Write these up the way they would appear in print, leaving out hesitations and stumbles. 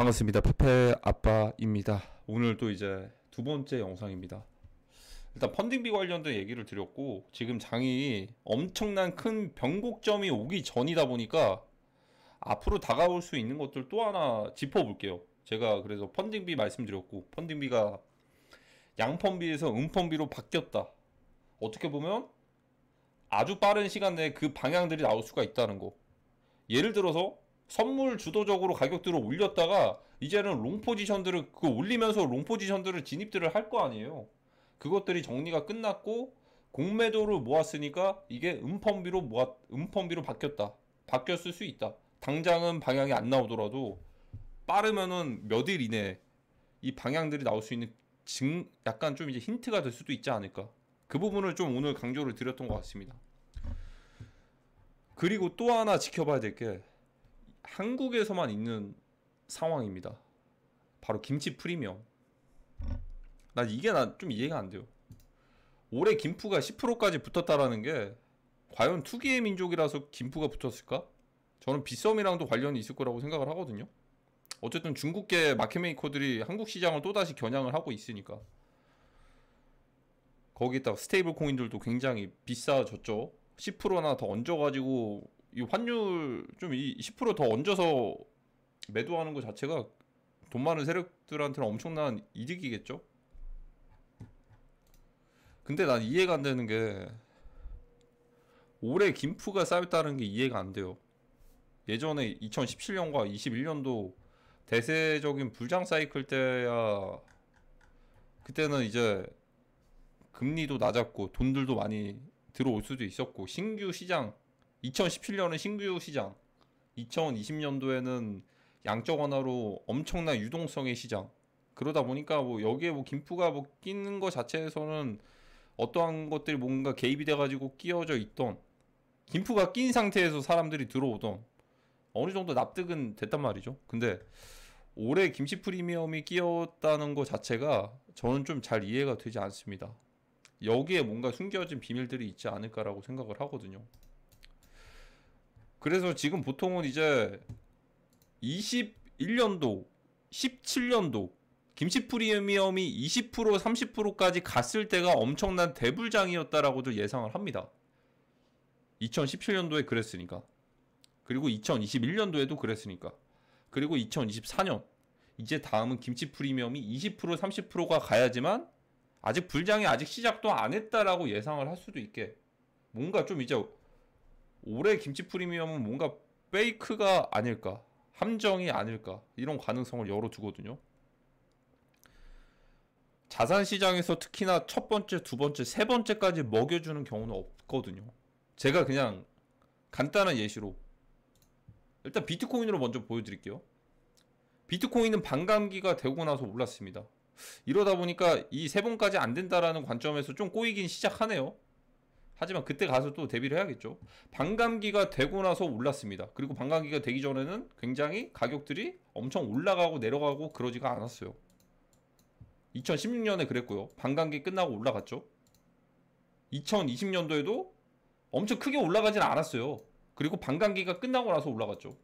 반갑습니다. 페페 아빠입니다. 오늘도 이제 두 번째 영상입니다. 일단 펀딩비 관련된 얘기를 드렸고, 지금 장이 엄청난 큰 변곡점이 오기 전이다 보니까 앞으로 다가올 수 있는 것들 또 하나 짚어볼게요. 제가 그래서 펀딩비 말씀드렸고, 펀딩비가 양펀비에서 음펀비로 바뀌었다. 어떻게 보면 아주 빠른 시간 내에 그 방향들이 나올 수가 있다는 거. 예를 들어서 선물 주도적으로 가격들을 올렸다가 이제는 롱 포지션들을 올리면서 롱 포지션들을 진입들을 할 거 아니에요. 그것들이 정리가 끝났고 공매도를 모았으니까 이게 음펀비로 바뀌었을 수 있다. 당장은 방향이 안 나오더라도 빠르면은 몇 일 이내에 이 방향들이 나올 수 있는 약간 좀 이제 힌트가 될 수도 있지 않을까. 그 부분을 좀 오늘 강조를 드렸던 것 같습니다. 그리고 또 하나 지켜봐야 될 게 한국에서만 있는 상황입니다. 바로 김치 프리미엄. 난 좀 이해가 안 돼요. 올해 김프가 10%까지 붙었다라는 게 과연 투기의 민족이라서 김프가 붙었을까? 저는 빗썸이랑도 관련이 있을 거라고 생각을 하거든요. 어쨌든 중국계 마켓메이커들이 한국 시장을 또다시 겨냥을 하고 있으니까. 거기에다가 스테이블 코인들도 굉장히 비싸졌죠. 10%나 더 얹어가지고 이 환율 좀 10%더 얹어서 매도하는 것 자체가 돈 많은 세력들한테는 엄청난 이득이겠죠. 근데 난 이해가 안 되는 게 올해 김프가 쌓였다는 게 이해가 안 돼요. 예전에 2017년과 21년도 대세적인 불장 사이클 때야, 그때는 이제 금리도 낮았고 돈들도 많이 들어올 수도 있었고, 신규 시장 2017년은 신규 시장, 2020년도에는 양적 완화로 엄청난 유동성의 시장. 그러다 보니까 뭐 여기에 뭐 김프가 뭐 끼는 것 자체에서는 어떠한 것들이 뭔가 개입이 돼가지고 끼어져 있던, 김프가 낀 상태에서 사람들이 들어오던 어느 정도 납득은 됐단 말이죠. 근데 올해 김치 프리미엄이 끼었다는 것 자체가 저는 좀 잘 이해가 되지 않습니다. 여기에 뭔가 숨겨진 비밀들이 있지 않을까라고 생각을 하거든요. 그래서 지금 보통은 이제 21년도, 17년도 김치 프리미엄이 20%, 30%까지 갔을 때가 엄청난 대불장이었다라고도 예상을 합니다. 2017년도에 그랬으니까. 그리고 2021년도에도 그랬으니까. 그리고 2024년. 이제 다음은 김치 프리미엄이 20%, 30%가 가야지만 아직 불장이 아직 시작도 안 했다라고 예상을 할 수도 있게. 뭔가 좀 이제 올해 김치 프리미엄은 뭔가 페이크가 아닐까, 함정이 아닐까, 이런 가능성을 열어두거든요. 자산시장에서 특히나 첫 번째, 두 번째, 세 번째까지 먹여주는 경우는 없거든요. 제가 그냥 간단한 예시로 일단 비트코인으로 먼저 보여드릴게요. 비트코인은 반감기가 되고 나서 올랐습니다. 이러다 보니까 이 세 번까지 안 된다라는 관점에서 좀 꼬이긴 시작하네요. 하지만 그때 가서 또 대비를 해야겠죠. 반감기가 되고 나서 올랐습니다. 그리고 반감기가 되기 전에는 굉장히 가격들이 엄청 올라가고 내려가고 그러지가 않았어요. 2016년에 그랬고요. 반감기 끝나고 올라갔죠. 2020년도에도 엄청 크게 올라가진 않았어요. 그리고 반감기가 끝나고 나서 올라갔죠.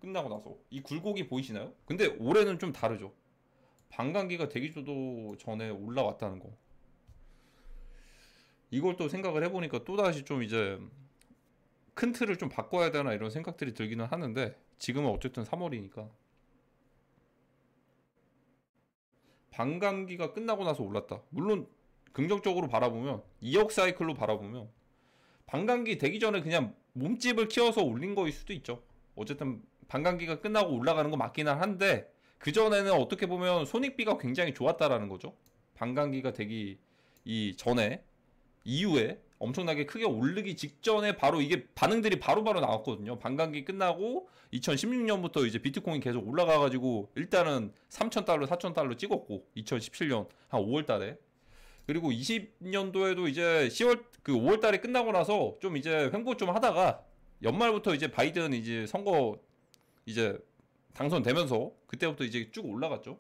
끝나고 나서. 이 굴곡이 보이시나요? 근데 올해는 좀 다르죠. 반감기가 되기도 전에 올라왔다는 거. 이걸 또 생각을 해보니까 또다시 좀 이제 큰 틀을 좀 바꿔야 되나 이런 생각들이 들기는 하는데, 지금은 어쨌든 3월이니까 반감기가 끝나고 나서 올랐다. 물론 긍정적으로 바라보면, 2억 사이클로 바라보면 반감기 되기 전에 그냥 몸집을 키워서 올린 거일 수도 있죠. 어쨌든 반감기가 끝나고 올라가는 거 맞기는 한데, 그전에는 어떻게 보면 손익비가 굉장히 좋았다라는 거죠. 반감기가 되기 전에, 이후에 엄청나게 크게 오르기 직전에 바로 이게 반응들이 바로바로 나왔거든요. 반감기 끝나고 2016년부터 이제 비트코인 계속 올라가가지고 일단은 3,000달러, 4,000달러 찍었고, 2017년 한 5월달에. 그리고 20년도에도 이제 5월달에 끝나고 나서 좀 이제 횡보 좀 하다가 연말부터 이제 바이든 이제 선거 이제 당선되면서 그때부터 이제 쭉 올라갔죠.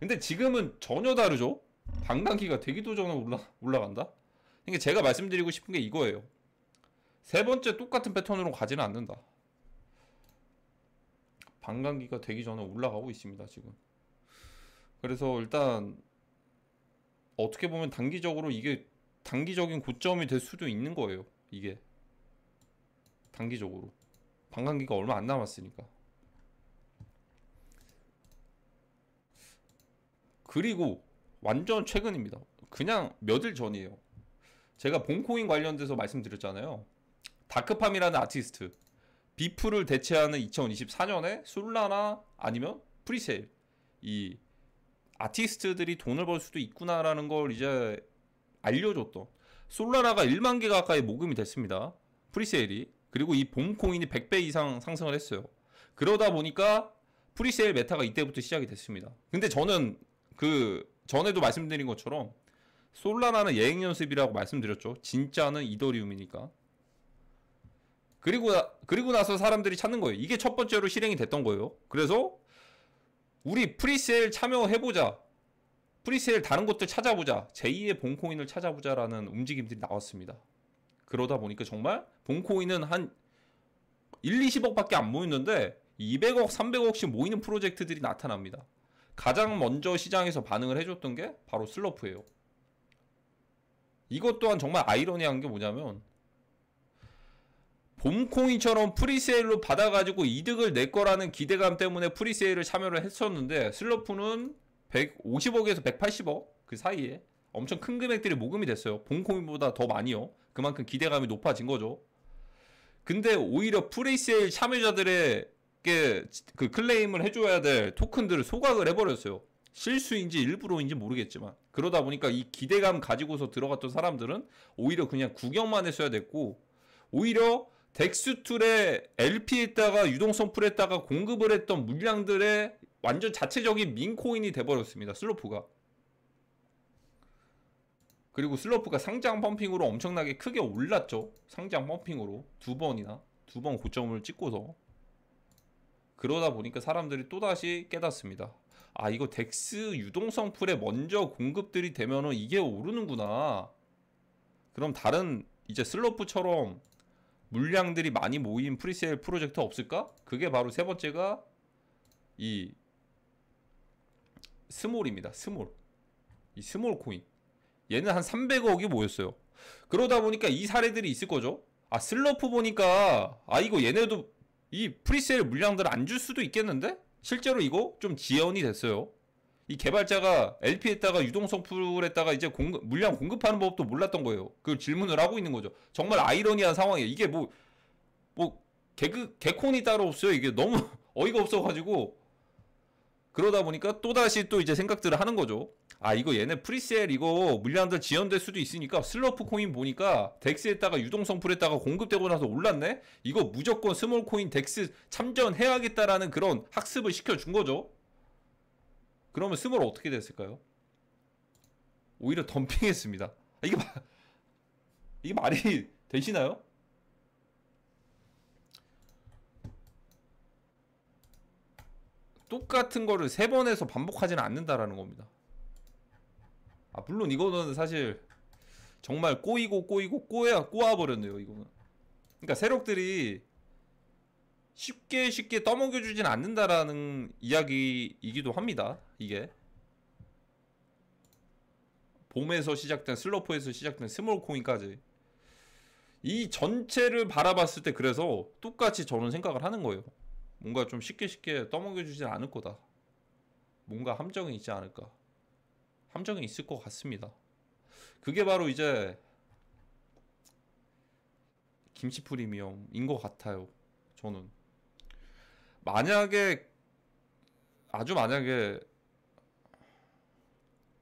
근데 지금은 전혀 다르죠. 반감기가 되기도 전에 올라간다. 그러니까 제가 말씀드리고 싶은 게 이거예요. 세 번째 똑같은 패턴으로 가지는 않는다. 반감기가 되기 전에 올라가고 있습니다, 지금. 그래서 일단 어떻게 보면 단기적으로 이게 단기적인 고점이 될 수도 있는 거예요. 이게 단기적으로 반감기가 얼마 안 남았으니까. 그리고 완전 최근입니다. 그냥 몇 일 전이에요. 제가 본코인 관련돼서 말씀드렸잖아요. 다크팜이라는 아티스트 비프를 대체하는 2024년에 솔라나 아니면 프리세일, 이 아티스트들이 돈을 벌 수도 있구나라는 걸 이제 알려줬던, 솔라나가 1만 개 가까이 모금이 됐습니다. 프리세일이. 그리고 이 봄코인이 100배 이상 상승을 했어요. 그러다 보니까 프리세일 메타가 이때부터 시작이 됐습니다. 근데 저는 그 전에도 말씀드린 것처럼 솔라나는 예행 연습이라고 말씀드렸죠. 진짜는 이더리움이니까. 그리고 나서 사람들이 찾는 거예요. 이게 첫 번째로 실행이 됐던 거예요. 그래서 우리 프리세일 참여해보자, 프리세일 다른 것들 찾아보자, 제2의 본코인을 찾아보자라는 움직임들이 나왔습니다. 그러다 보니까 정말 본코인은 한 1, 20억밖에 안 모였는데 200억, 300억씩 모이는 프로젝트들이 나타납니다. 가장 먼저 시장에서 반응을 해줬던 게 바로 슬러프예요. 이것 또한 정말 아이러니한 게 뭐냐면, 봄코인처럼 프리세일로 받아가지고 이득을 낼 거라는 기대감 때문에 프리세일을 참여를 했었는데, 슬러프는 150억에서 180억 그 사이에 엄청 큰 금액들이 모금이 됐어요. 봄코인보다 더 많이요. 그만큼 기대감이 높아진 거죠. 근데 오히려 프리세일 참여자들에게 그 클레임을 해줘야 될 토큰들을 소각을 해버렸어요. 실수인지 일부러인지 모르겠지만. 그러다 보니까 이 기대감 가지고서 들어갔던 사람들은 오히려 그냥 구경만 했어야 됐고, 오히려 덱스툴의 LP에다가 유동성 풀에다가 공급을 했던 물량들의 완전 자체적인 민코인이 돼버렸습니다. 슬로프가. 그리고 슬로프가 상장 펌핑으로 엄청나게 크게 올랐죠. 상장 펌핑으로 두 번 고점을 찍고서. 그러다 보니까 사람들이 또다시 깨닫습니다. 아, 이거 덱스 유동성 풀에 먼저 공급들이 되면은 이게 오르는구나. 그럼 다른 이제 슬로프처럼 물량들이 많이 모인 프리세일 프로젝트 없을까? 그게 바로 세 번째가 이 스몰입니다. 스몰. 이 스몰 코인. 얘는 한 300억이 모였어요. 그러다 보니까 이 사례들이 있을 거죠. 아, 슬러프 보니까 아, 이거 얘네도 이 프리세일 물량들 안 줄 수도 있겠는데? 실제로 이거 좀 지연이 됐어요. 이 개발자가 LP에다가 유동성 풀에다가 이제 물량 공급하는 법도 몰랐던 거예요. 그 질문을 하고 있는 거죠. 정말 아이러니한 상황이에요. 이게 뭐 개콘이 따로 없어요. 이게 너무 어이가 없어가지고. 그러다 보니까 또다시 또 이제 생각들을 하는 거죠. 아, 이거 얘네 프리세일 이거 물량들 지연될 수도 있으니까 슬러프 코인 보니까 덱스에다가 유동성 풀에다가 공급되고 나서 올랐네? 이거 무조건 스몰 코인 덱스 참전해야겠다라는 그런 학습을 시켜준 거죠. 그러면 스몰 어떻게 됐을까요? 오히려 덤핑했습니다. 이게 말이 되시나요? 똑같은 거를 3번에서 반복하지는 않는다라는 겁니다. 아, 물론 이거는 사실 정말 꼬이고 꼬아버렸네요, 이거는. 그러니까 세력들이 쉽게 떠먹여주진 않는다라는 이야기이기도 합니다. 이게 봄에서 시작된, 슬로프에서 시작된 스몰 코인까지 이 전체를 바라봤을 때, 그래서 똑같이 저는 생각을 하는 거예요. 뭔가 좀 쉽게 떠먹여주진 않을 거다. 뭔가 함정이 있지 않을까. 함정이 있을 것 같습니다. 그게 바로 이제 김치 프리미엄인 것 같아요. 저는 만약에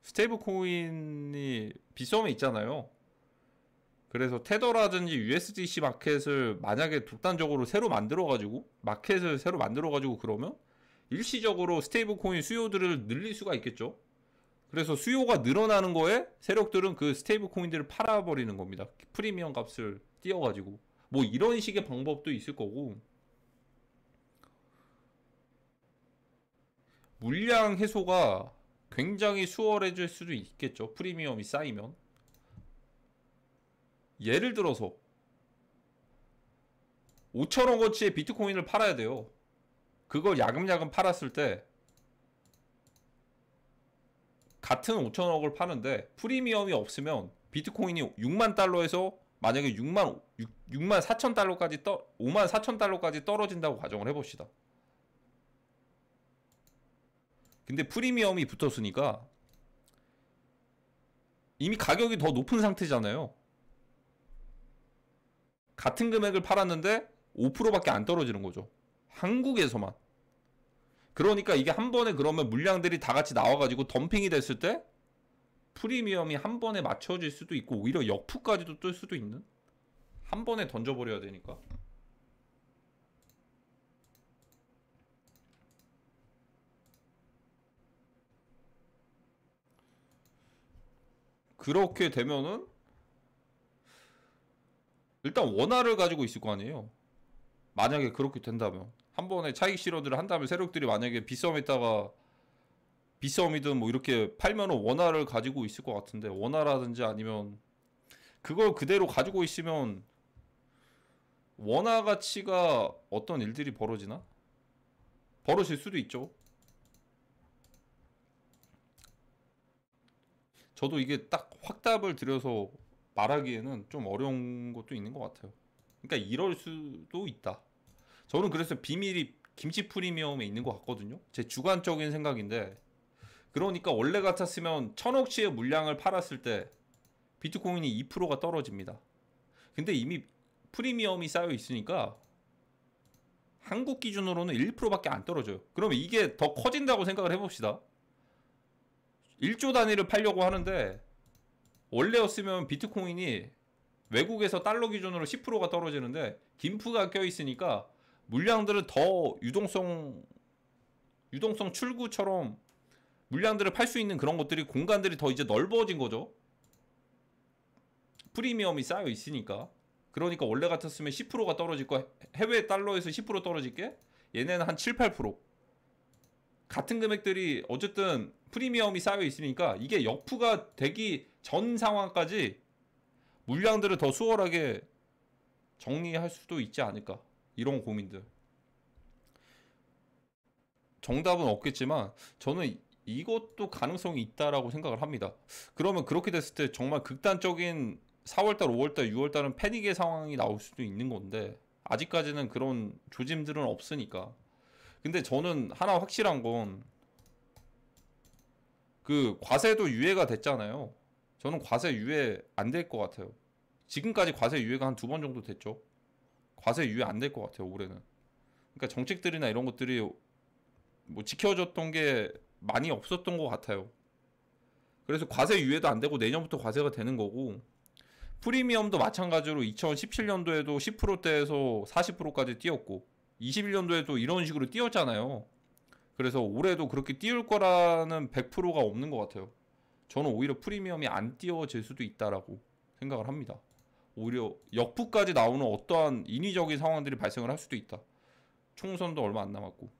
스테이블 코인이 빗썸에 있잖아요. 그래서 테더라든지 USDC 마켓을 만약에 독단적으로 새로 만들어가지고 그러면 일시적으로 스테이블 코인 수요들을 늘릴 수가 있겠죠. 그래서 수요가 늘어나는 거에 세력들은 그 스테이블 코인들을 팔아버리는 겁니다. 프리미엄 값을 띄워가지고. 뭐 이런 식의 방법도 있을 거고, 물량 해소가 굉장히 수월해질 수도 있겠죠. 프리미엄이 쌓이면. 예를 들어서 5천억어치의 비트코인을 팔아야 돼요. 그걸 야금야금 팔았을 때 같은 5천억을 파는데 프리미엄이 없으면 비트코인이 6만 달러에서 만약에 6만 4천 달러까지 5만 4천 달러까지 떨어진다고 가정을 해봅시다. 근데 프리미엄이 붙었으니까 이미 가격이 더 높은 상태잖아요. 같은 금액을 팔았는데 5%밖에 안 떨어지는 거죠. 한국에서만. 그러니까 이게 한 번에 그러면 물량들이 다 같이 나와가지고 덤핑이 됐을 때 프리미엄이 한 번에 맞춰질 수도 있고 오히려 역푸까지도 뜰 수도 있는, 한 번에 던져버려야 되니까. 그렇게 되면은 일단 원화를 가지고 있을 거 아니에요. 만약에 그렇게 된다면 한 번에 차익 실현을 한다면 세력들이 만약에 비썸이든 뭐 이렇게 팔면은 원화를 가지고 있을 것 같은데, 원화라든지 아니면 그걸 그대로 가지고 있으면 원화 가치가 어떤 일들이 벌어질 수도 있죠. 저도 이게 딱 확답을 드려서 말하기에는 좀 어려운 것도 있는 것 같아요. 그러니까 이럴 수도 있다. 저는 그래서 비밀이 김치 프리미엄에 있는 것 같거든요. 제 주관적인 생각인데, 그러니까 원래 같았으면 1000억치의 물량을 팔았을 때 비트코인이 2%가 떨어집니다. 근데 이미 프리미엄이 쌓여 있으니까 한국 기준으로는 1%밖에 안 떨어져요. 그러면 이게 더 커진다고 생각을 해봅시다. 1조 단위를 팔려고 하는데 원래였으면 비트코인이 외국에서 달러 기준으로 10%가 떨어지는데 김프가 껴있으니까 물량들을 더 유동성 출구처럼 물량들을 팔 수 있는 그런 것들이, 공간들이 더 이제 넓어진 거죠. 프리미엄이 쌓여 있으니까. 그러니까 원래 같았으면 10%가 떨어질 거 해외 달러에서 10% 떨어질 게 얘네는 한 7, 8%. 같은 금액들이 어쨌든 프리미엄이 쌓여 있으니까 이게 역푸가 되기 전 상황까지 물량들을 더 수월하게 정리할 수도 있지 않을까. 이런 고민들. 정답은 없겠지만 저는 이것도 가능성이 있다라고 생각을 합니다. 그러면 그렇게 됐을 때 정말 극단적인 4월달, 5월달, 6월달은 패닉의 상황이 나올 수도 있는 건데 아직까지는 그런 조짐들은 없으니까. 근데 저는 하나 확실한 건 그 과세도 유예가 됐잖아요. 저는 과세 유예 안 될 것 같아요. 지금까지 과세 유예가 한 2번 정도 됐죠. 과세 유예 안 될 것 같아요, 올해는. 그러니까 정책들이나 이런 것들이 뭐 지켜졌던 게 많이 없었던 것 같아요. 그래서 과세 유예도 안 되고 내년부터 과세가 되는 거고, 프리미엄도 마찬가지로 2017년도에도 10%대에서 40%까지 뛰었고 21년도에도 이런 식으로 뛰었잖아요. 그래서 올해도 그렇게 띄울 거라는 100%가 없는 것 같아요. 저는 오히려 프리미엄이 안 띄워질 수도 있다라고 생각을 합니다. 오히려 역부까지 나오는 어떠한 인위적인 상황들이 발생을 할 수도 있다. 총선도 얼마 안 남았고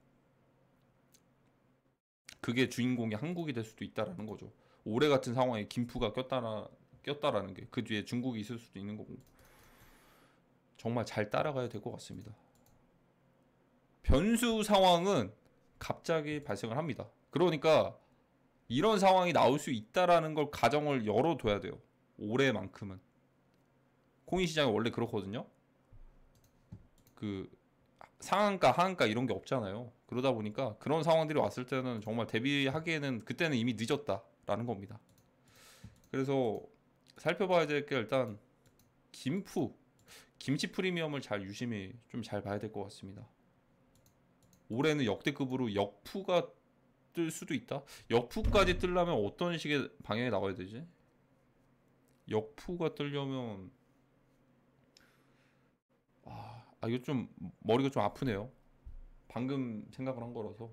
그게 주인공이 한국이 될 수도 있다라는 거죠. 올해 같은 상황에 김프가 꼈다라는 게 그 뒤에 중국이 있을 수도 있는 거고, 정말 잘 따라가야 될 것 같습니다. 변수 상황은 갑자기 발생을 합니다. 그러니까 이런 상황이 나올 수 있다라는 걸 가정을 열어둬야 돼요. 올해만큼은. 코인 시장이 원래 그렇거든요. 그 상한가, 하한가 이런 게 없잖아요. 그러다 보니까 그런 상황들이 왔을 때는 정말 대비하기에는 그때는 이미 늦었다라는 겁니다. 그래서 살펴봐야 될 게 일단 김치 프리미엄을 잘 유심히 좀 잘 봐야 될 것 같습니다. 올해는 역대급으로 역푸가 뜰 수도 있다. 역푸까지 뜨려면 어떤 식의 방향이 나와야 되지? 역푸가 뜨려면 이거 좀 머리가 좀 아프네요. 방금 생각을 한 거라서.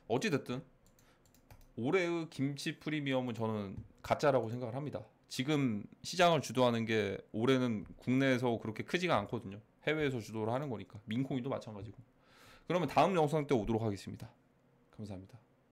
어찌됐든 올해의 김치 프리미엄은 저는 가짜라고 생각을 합니다. 지금 시장을 주도하는 게 올해는 국내에서 그렇게 크지가 않거든요. 해외에서 주도를 하는 거니까. 민코인도 마찬가지고. 그러면 다음 영상 때 오도록 하겠습니다. 감사합니다.